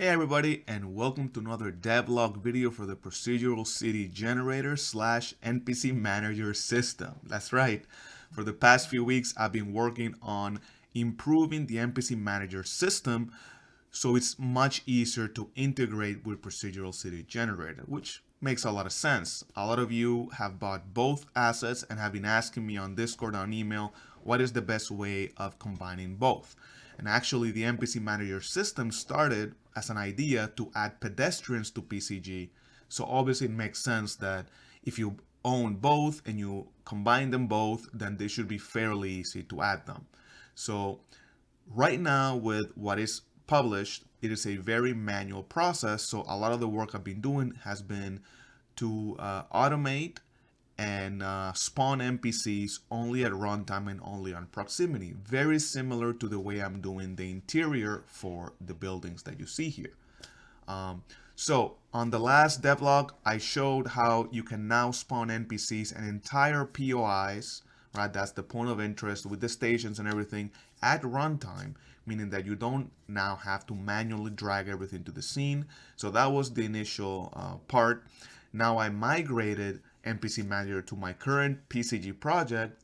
Hey everybody, and welcome to another devlog video for the procedural city generator slash NPC Manager system. That's right. For the past few weeks, I've been working on improving the NPC Manager system so it's much easier to integrate with procedural city generator, which makes a lot of sense. A lot of you have bought both assets and have been asking me on Discord, on email, what is the best way of combining both. And actually, the NPC Manager system started as an idea to add pedestrians to PCG. So obviously it makes sense that if you own both and you combine them both, then they should be fairly easy to add them. So right now with what is published, it is a very manual process. So a lot of the work I've been doing has been to automate and spawn NPCs only at runtime and only on proximity. Very similar to the way I'm doing the interior for the buildings that you see here. So on the last devlog, I showed how you can now spawn NPCs and entire POIs, right? That's the point of interest with the stations and everything at runtime, meaning that you don't now have to manually drag everything to the scene. So that was the initial part. Now I migrated NPC Manager to my current PCG project,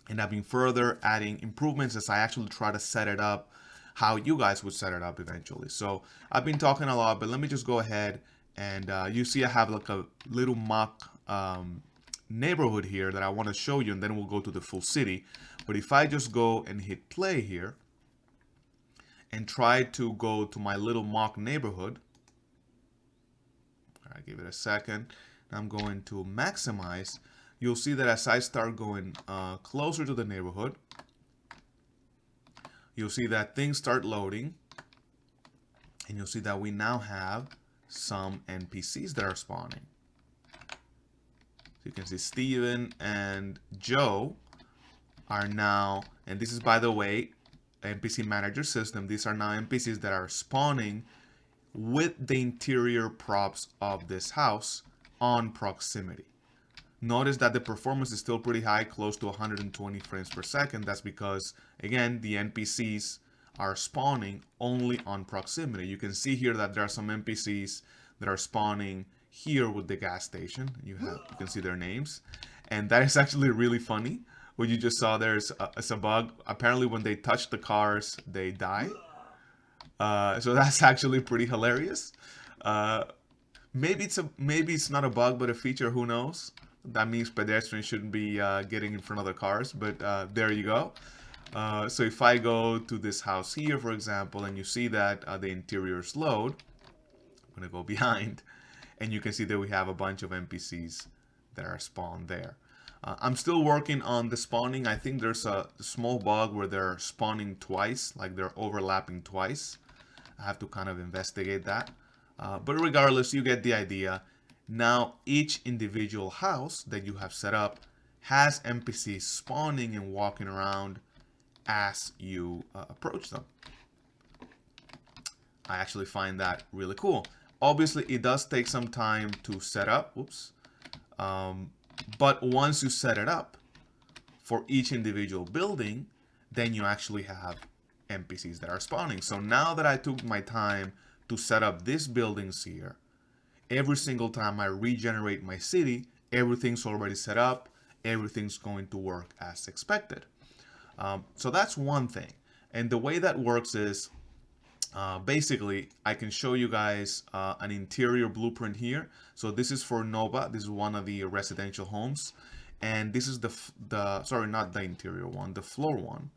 and I've been further adding improvements as I actually try to set it up how you guys would set it up eventually. So I've been talking a lot, but let me just go ahead and you see I have like a little mock neighborhood here that I want to show you, and then we'll go to the full city. But if I just go and hit play here and try to go to my little mock neighborhood, all right, give it a second. I'm going to maximize. You'll see that as I start going closer to the neighborhood, you'll see that things start loading, and you'll see that we now have some NPCs that are spawning. So you can see Steven and Joe are now, and this is, by the way, NPC Manager system. These are now NPCs that are spawning with the interior props of this house on proximity. Notice that the performance is still pretty high, close to 120 frames per second. That's because, again, the NPCs are spawning only on proximity. You can see here that there are some NPCs that are spawning here with the gas station. You can see their names. And that is actually really funny. What you just saw there is a bug. Apparently when they touch the cars, they die. So that's actually pretty hilarious. Maybe it's not a bug, but a feature. Who knows? That means pedestrians shouldn't be getting in front of the cars. But there you go. So if I go to this house here, for example, and you see that the interiors load, I'm gonna go behind, and you can see that we have a bunch of NPCs that are spawned there. I'm still working on the spawning. I think there's a small bug where they're spawning twice, like they're overlapping twice. I have to kind of investigate that. But regardless, you get the idea. Now, each individual house that you have set up has NPCs spawning and walking around as you approach them. I actually find that really cool. Obviously, it does take some time to set up. Whoops. But once you set it up for each individual building, then you actually have NPCs that are spawning. So now that I took my time to set up these buildings here, every single time I regenerate my city, everything's already set up, everything's going to work as expected. So that's one thing. And the way that works is, basically, I can show you guys an interior blueprint here. So this is for Nova. This is one of the residential homes. And this is sorry, not the interior one, the floor one.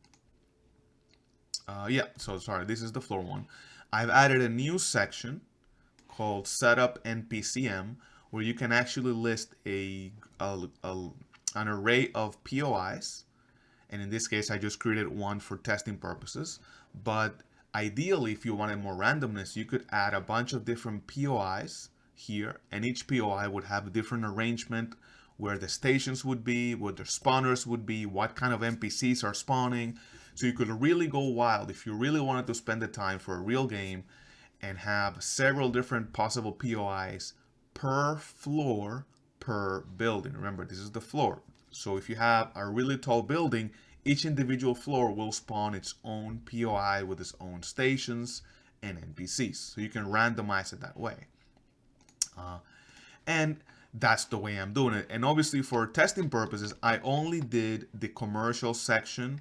Yeah, so sorry, this is the floor one. I've added a new section called Setup NPCM, where you can actually list an array of POIs. And in this case, I just created one for testing purposes. But ideally, if you wanted more randomness, you could add a bunch of different POIs here, and each POI would have a different arrangement where the stations would be, where the spawners would be, what kind of NPCs are spawning. So you could really go wild if you really wanted to spend the time for a real game and have several different possible POIs per floor per building. Remember, this is the floor. So if you have a really tall building, each individual floor will spawn its own POI with its own stations and NPCs. So you can randomize it that way. And that's the way I'm doing it. And obviously for testing purposes, I only did the commercial section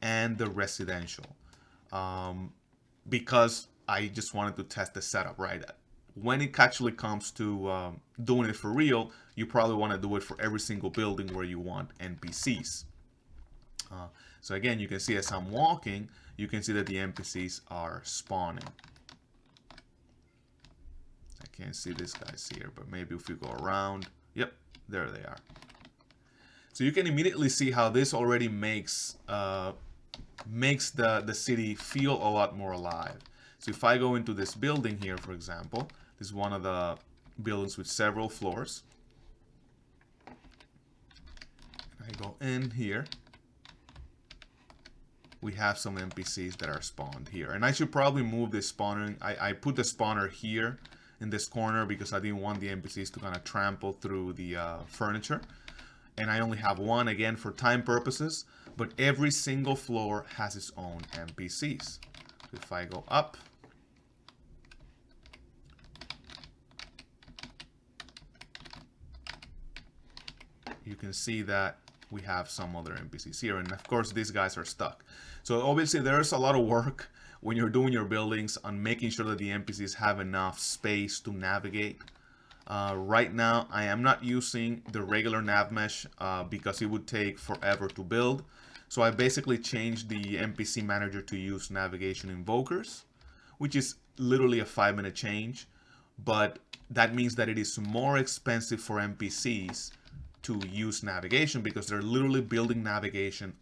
and the residential because I just wanted to test the setup, right? When it actually comes to doing it for real, you probably want to do it for every single building where you want NPCs. So again, you can see as I'm walking, you can see that the NPCs are spawning. I can't see these guys here, but maybe if we go around, yep, there they are. So you can immediately see how this already makes the city feel a lot more alive. So if I go into this building here, for example, this is one of the buildings with several floors. I go in here. We have some NPCs that are spawned here. And I should probably move this spawner. I put the spawner here in this corner because I didn't want the NPCs to kind of trample through the furniture. And I only have one, again, for time purposes. But every single floor has its own NPCs. If I go up, you can see that we have some other NPCs here. And of course, these guys are stuck. So obviously, there's a lot of work when you're doing your buildings on making sure that the NPCs have enough space to navigate. Right now, I am not using the regular nav mesh because it would take forever to build. So I basically changed the NPC Manager to use navigation invokers, which is literally a 5-minute change. But that means that it is more expensive for NPCs to use navigation because they're literally building navigation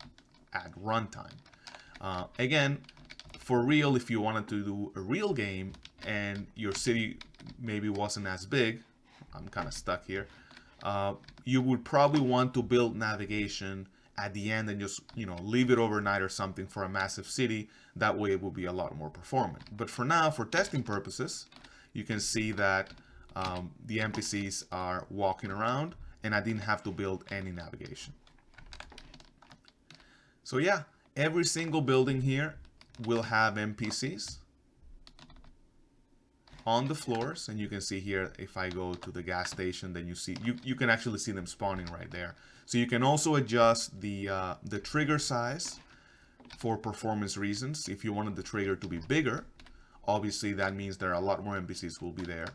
at runtime. Again, for real, if you wanted to do a real game and your city maybe wasn't as big, I'm kind of stuck here, you would probably want to build navigation at the end and just, leave it overnight or something for a massive city. That way it will be a lot more performant. But for now, for testing purposes, you can see that the NPCs are walking around and I didn't have to build any navigation. So yeah, every single building here will have NPCs on the floors, and you can see here if I go to the gas station, then you can actually see them spawning right there. So you can also adjust the trigger size for performance reasons. If you wanted the trigger to be bigger, obviously that means there are a lot more NPCs will be there.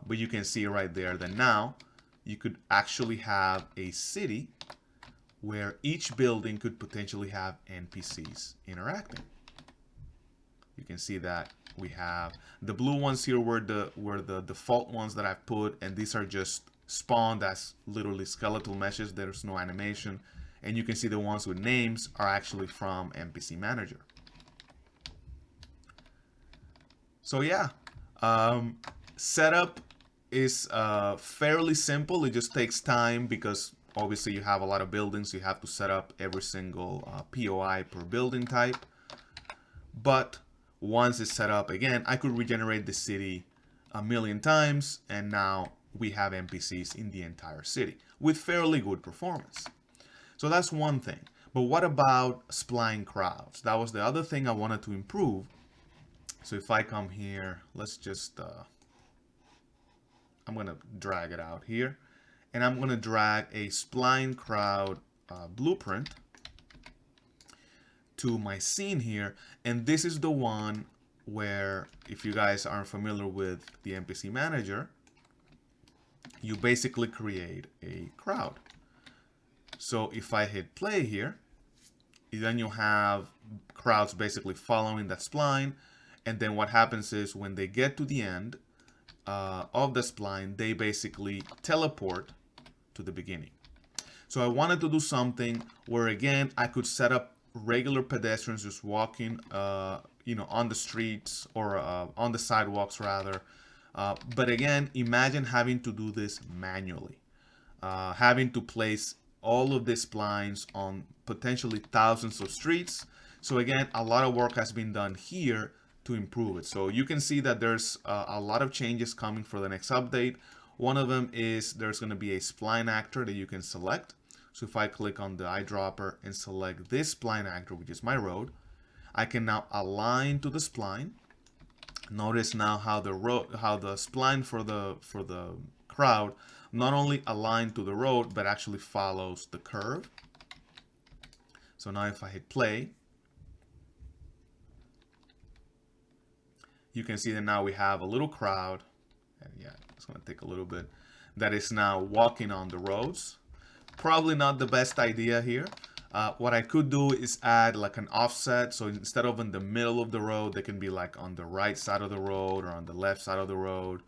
But you can see right there that now you could actually have a city where each building could potentially have NPCs interacting. You can see that we have the blue ones here were the default ones that I've put, and these are just spawned as literally skeletal meshes. There's no animation. And you can see the ones with names are actually from NPC Manager. So yeah, setup is fairly simple. It just takes time because obviously you have a lot of buildings. You have to set up every single POI per building type. But once it's set up, again, I could regenerate the city 1,000,000 times, and now we have NPCs in the entire city with fairly good performance. So that's one thing. But what about spline crowds? That was the other thing I wanted to improve. So if I come here, let's just, I'm going to drag it out here. And I'm going to drag a spline crowd blueprint to my scene here. And this is the one where, if you guys aren't familiar with the NPC Manager, you basically create a crowd. So if I hit play here, then you have crowds basically following that spline. And then what happens is when they get to the end of the spline, they basically teleport to the beginning. So I wanted to do something where, again, I could set up regular pedestrians just walking, on the streets or on the sidewalks rather. But again, imagine having to do this manually, having to place all of these splines on potentially thousands of streets. So again, a lot of work has been done here to improve it. So you can see that there's a lot of changes coming for the next update. One of them is there's going to be a spline actor that you can select. So if I click on the eyedropper and select this spline actor, which is my road, I can now align to the spline. Notice now how the spline for the crowd not only aligned to the road but actually follows the curve. So now if I hit play, you can see that now we have a little crowd, and yeah, it's going to take a little bit, that is now walking on the roads. Probably not the best idea here. What I could do is add like an offset, so instead of in the middle of the road, they can be like on the right side of the road or on the left side of the road.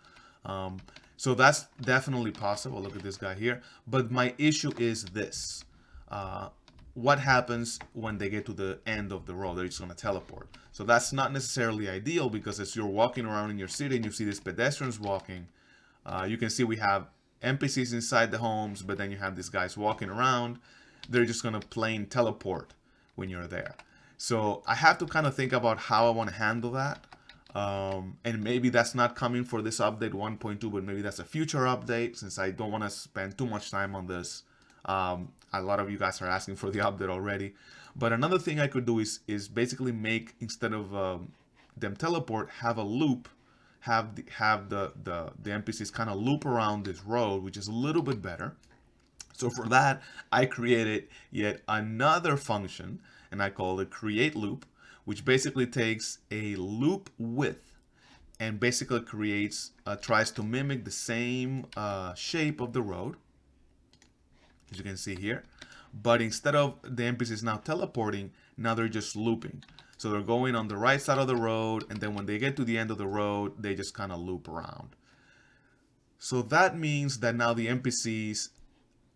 So that's definitely possible. Look at this guy here. But my issue is this. What happens when they get to the end of the road? They're just going to teleport. So that's not necessarily ideal, because as you're walking around in your city and you see these pedestrians walking, you can see we have NPCs inside the homes, but then you have these guys walking around. They're just going to plain teleport when you're there. So I have to kind of think about how I want to handle that. And maybe that's not coming for this update 1.2, but maybe that's a future update, since I don't want to spend too much time on this. A lot of you guys are asking for the update already. But another thing I could do is basically make, instead of them teleport, have a loop, have the NPCs kind of loop around this road, which is a little bit better. So for that, I created yet another function, and I call it create loop, which basically takes a loop width and basically tries to mimic the same shape of the road, as you can see here. But instead of the NPCs now teleporting, now they're just looping. So they're going on the right side of the road, and then when they get to the end of the road, they just kind of loop around. So that means that now the NPCs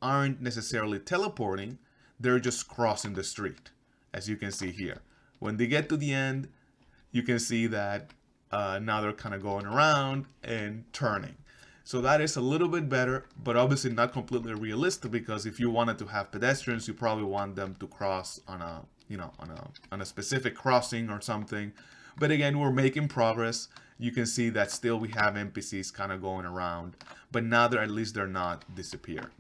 aren't necessarily teleporting, they're just crossing the street, as you can see here. When they get to the end, you can see that now they're kind of going around and turning. So that is a little bit better, but obviously not completely realistic, because if you wanted to have pedestrians, you probably want them to cross on a, on a specific crossing or something. But again, we're making progress. You can see that still we have NPCs kind of going around, but now at least they're not disappearing.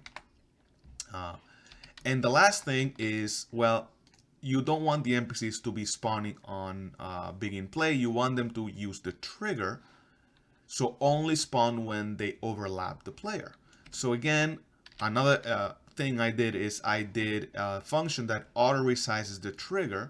And the last thing is, well, you don't want the NPCs to be spawning on begin play. You want them to use the trigger, so only spawn when they overlap the player. So again, another thing I did is I did a function that auto resizes the trigger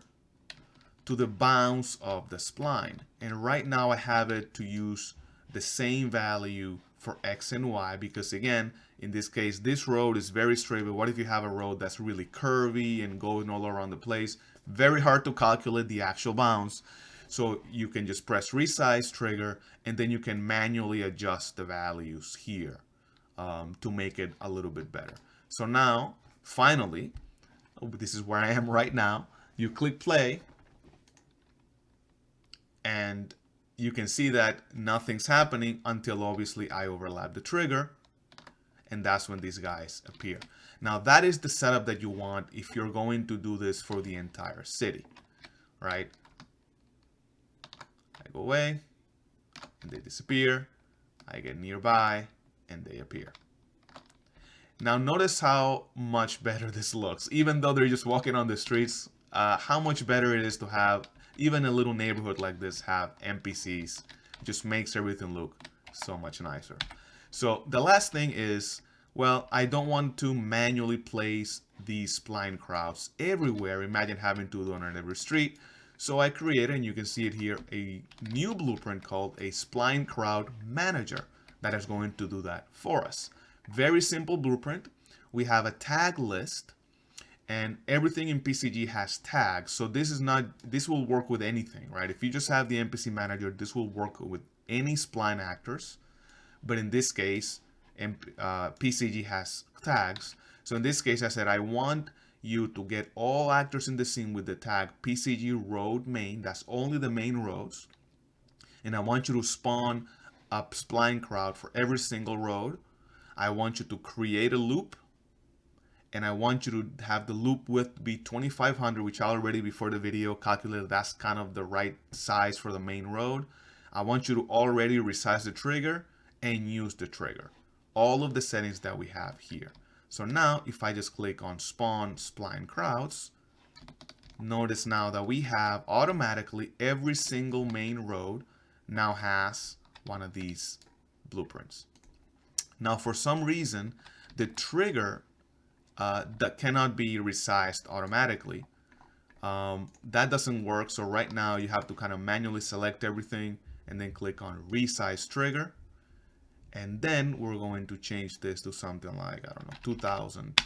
to the bounds of the spline. And right now I have it to use the same value for X and Y, because again, in this case, this road is very straight, but what if you have a road that's really curvy and going all around the place? Very hard to calculate the actual bounds. So you can just press resize trigger, and then you can manually adjust the values here to make it a little bit better. So now, finally, this is where I am right now. You click play, and you can see that nothing's happening until obviously I overlap the trigger, and that's when these guys appear. Now that is the setup that you want if you're going to do this for the entire city, right? I go away, and they disappear. I get nearby, and they appear. Now notice how much better this looks. Even though they're just walking on the streets, how much better it is to have even a little neighborhood like this have NPCs. It just makes everything look so much nicer. So the last thing is, well, I don't want to manually place these spline crowds everywhere. Imagine having to do it on every street. So I created, and you can see it here, a new blueprint called a Spline Crowd Manager that is going to do that for us. Very simple blueprint. We have a tag list, and everything in PCG has tags. So this will work with anything, right? If you just have the NPC Manager, this will work with any spline actors. But in this case, PCG has tags. So in this case, I said I want you to get all actors in the scene with the tag PCG road main. That's only the main roads. And I want you to spawn a spline crowd for every single road. I want you to create a loop, and I want you to have the loop width be 2500, which I already before the video calculated that's kind of the right size for the main road. I want you to already resize the trigger and use the trigger. All of the settings that we have here. So now if I just click on spawn spline crowds, notice now that we have automatically every single main road now has one of these blueprints. Now, for some reason, the trigger that cannot be resized automatically, that doesn't work. So right now you have to kind of manually select everything and then click on resize trigger. And then we're going to change this to something like, I don't know, 2000.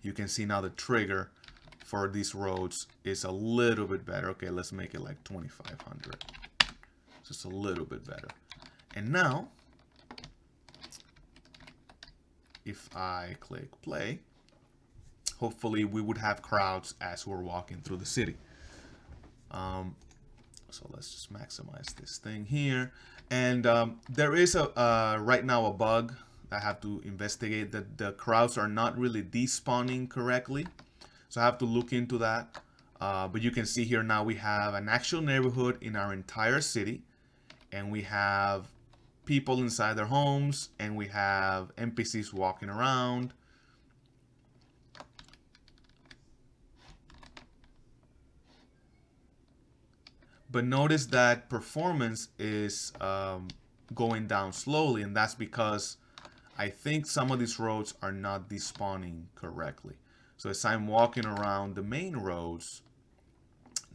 You can see now the trigger for these roads is a little bit better. Okay, let's make it like 2500. Just a little bit better. And now, if I click play, hopefully we would have crowds as we're walking through the city. So let's just maximize this thing here. And there is right now a bug I have to investigate, that the crowds are not really despawning correctly. So I have to look into that. But you can see here now we have an actual neighborhood in our entire city. And we have people inside their homes. And we have NPCs walking around. But notice that performance is going down slowly, and that's because I think some of these roads are not despawning correctly. So as I'm walking around the main roads,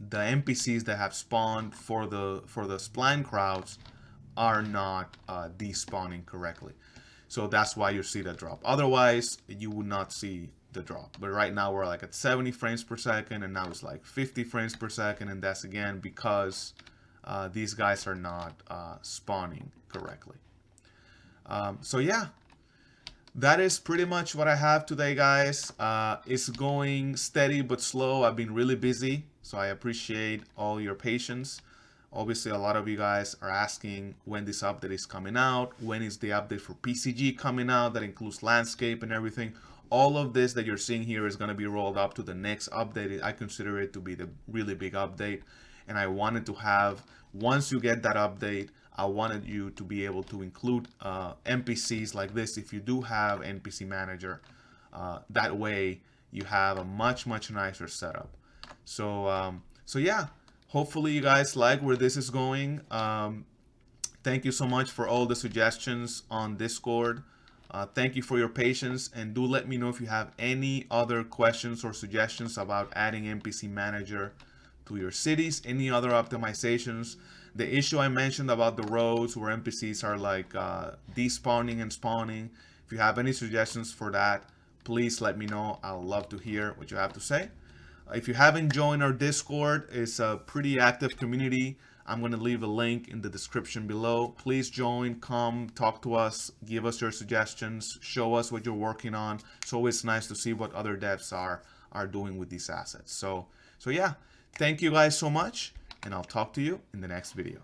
the NPCs that have spawned for the spline crowds are not despawning correctly. So that's why you see that drop. Otherwise, you would not see the drop. But right now we're like at 70 frames per second, and now it's like 50 frames per second, and that's again because these guys are not spawning correctly. So yeah, that is pretty much what I have today, guys. It's going steady but slow. I've been really busy, so I appreciate all your patience. Obviously, a lot of you guys are asking when this update is coming out. When is the update for PCG coming out that includes landscape and everything? All of this that you're seeing here is going to be rolled up to the next update. I consider it to be the really big update. And I wanted to have, once you get that update, I wanted you to be able to include NPCs like this if you do have NPC Manager. That way you have a much nicer setup. So yeah, hopefully you guys like where this is going. Thank you so much for all the suggestions on Discord. Thank you for your patience, and do let me know if you have any other questions or suggestions about adding NPC Manager to your cities, any other optimizations. The issue I mentioned about the roads where NPCs are like despawning and spawning. If you have any suggestions for that, please let me know. I'll love to hear what you have to say. If you haven't joined our Discord, it's a pretty active community. I'm going to leave a link in the description below. Please join, come, talk to us, give us your suggestions, show us what you're working on. It's always nice to see what other devs are doing with these assets. So yeah, thank you guys so much, and I'll talk to you in the next video.